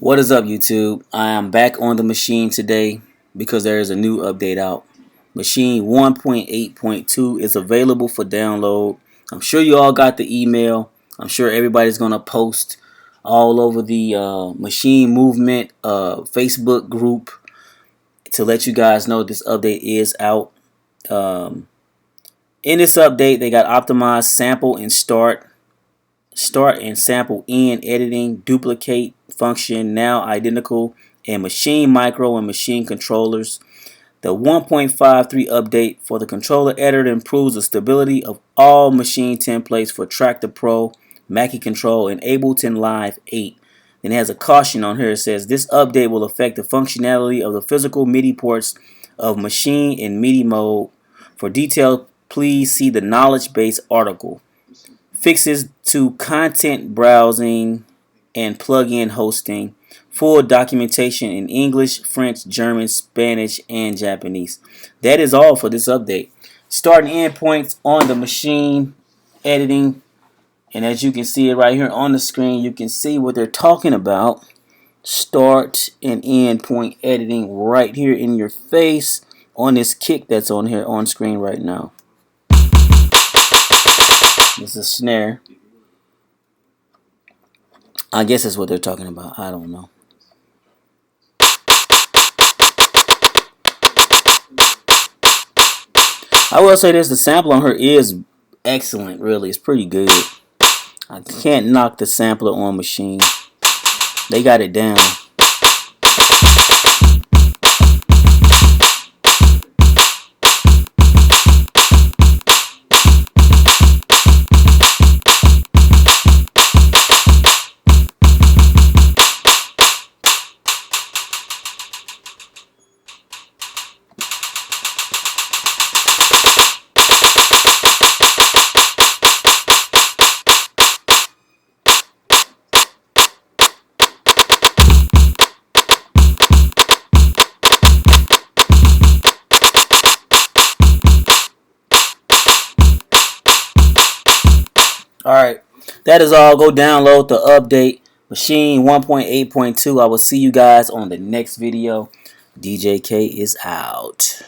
What is up, YouTube? I am back on the machine today because there is a new update out. Machine 1.8.2 is available for download. I'm sure you all got the email. I'm sure everybody's going to post all over the Machine Movement Facebook group to let you guys know this update is out. In this update, they got optimized sample and start and sample end editing, duplicate function now identical, and machine micro and machine controllers. The 1.53 update for the controller editor improves the stability of all machine templates for TRAKTOR PRO, Mackie Control, and Ableton Live 8. Then it has a caution on here. It says this update will affect the functionality of the physical MIDI ports of machine and MIDI mode. For detail, please see the knowledge base article. Fixes to content browsing and plugin hosting. Full documentation in English, French, German, Spanish, and Japanese. That is all for this update. Start and end points on the machine editing. And as you can see it right here on the screen, you can see what they're talking about. Start and end point editing right here in your face on this kick that's on here on screen right now. This is a snare. I guess that's what they're talking about. I don't know. I will say this, the sample on her is excellent, really. It's pretty good. I can't knock the sampler on machine. They got it down. Alright, that is all. Go download the update, Machine 1.8.2. I will see you guys on the next video. DJ K is out.